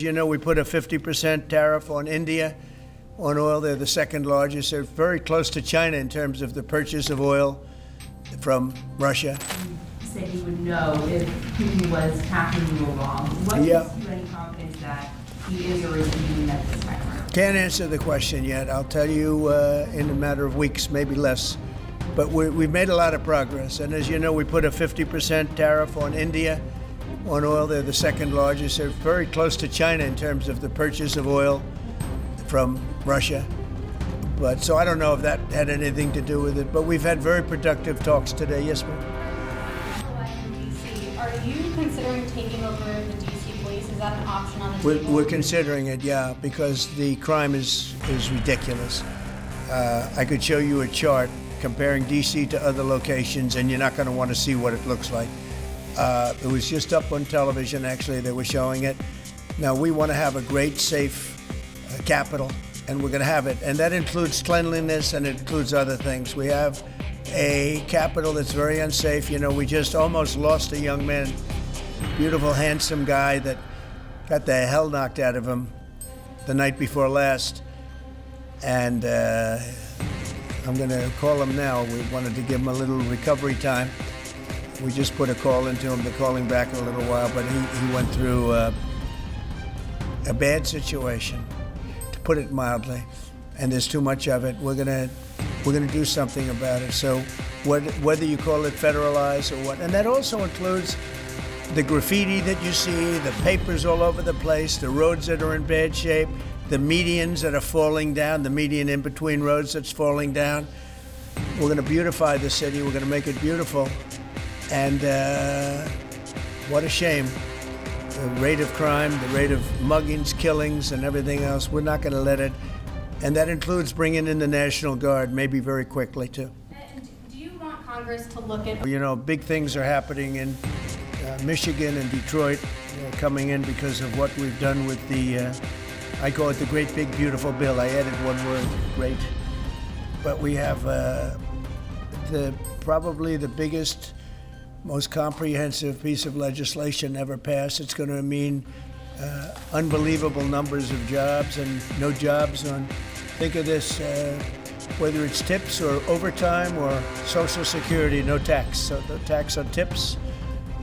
You know, we put a 50% tariff on India on oil. They're the second largest. They're very close to China in terms of the purchase of oil from Russia. You said you would know if Putin was tackling you wrong. What gives you any confidence that he is or isn't doing that this time around? Can't answer the question yet. I'll tell you in a matter of weeks, maybe less. But we've made a lot of progress. And as you know, we put a 50% tariff on India on oil. They're the second largest. They're very close to China in terms of the purchase of oil from Russia. But so I don't know if that had anything to do with it. But we've had very productive talks today. Yes, ma'am. DC, are you considering taking over the DC police? Is that an option on the table? We're considering it, yeah, because the crime is ridiculous. I could show you a chart comparing DC to other locations, and you're not going to want to see what it looks like. It was just up on television, actually, they were showing it. Now, we want to have a great, safe capital, and we're going to have it. And that includes cleanliness, and it includes other things. We have a capital that's very unsafe. You know, we just almost lost a young man, beautiful, handsome guy that got the hell knocked out of him the night before last. And I'm going to call him now. We wanted to give him a little recovery time. We just put a call into him. They're calling back in a little while, but he went through a bad situation, to put it mildly, and there's too much of it. We're gonna do something about it. So whether you call it federalize or what, and that also includes the graffiti that you see, the papers all over the place, the roads that are in bad shape, the medians that are falling down, the median in between roads that's falling down. We're going to beautify the city. We're going to make it beautiful. And what a shame. The rate of crime, the rate of muggings, killings, and everything else, we're not going to let it. And that includes bringing in the National Guard, maybe very quickly, too. And do you want Congress to look at... You know, big things are happening in Michigan and Detroit coming in because of what we've done with the, I call it the Great Big Beautiful Bill. I added one word, great. But we have probably the biggest, most comprehensive piece of legislation ever passed. It's going to mean unbelievable numbers of jobs and no jobs on, think of this, whether it's tips or overtime or Social Security, no tax. So no tax on tips,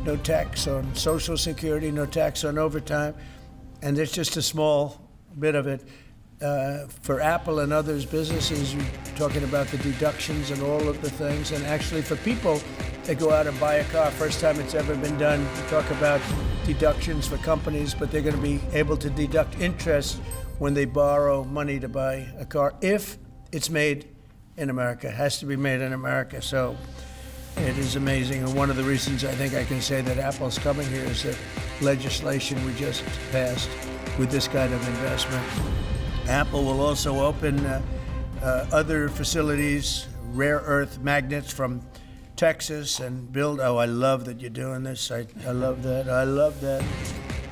no tax on Social Security, no tax on overtime. And there's just a small bit of it. For Apple and others, businesses, you're talking about the deductions and all of the things. And actually for people that go out and buy a car, first time it's ever been done, you talk about deductions for companies, but they're going to be able to deduct interest when they borrow money to buy a car, if it's made in America. It has to be made in America. So it is amazing. And one of the reasons I think I can say that Apple's coming here is the legislation we just passed with this kind of investment. Apple will also open other facilities, rare earth magnets from Texas, and build, oh, I love that you're doing this. I love that. I love that.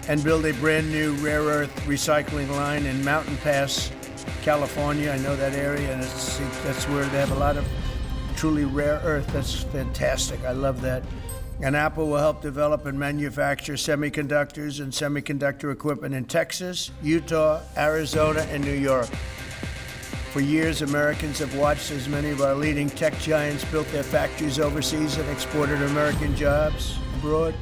And build a brand new rare earth recycling line in Mountain Pass, California. I know that area, and that's where they have a lot of truly rare earth. That's fantastic. I love that. And Apple will help develop and manufacture semiconductors and semiconductor equipment in Texas, Utah, Arizona, and New York. For years, Americans have watched as many of our leading tech giants built their factories overseas and exported American jobs abroad.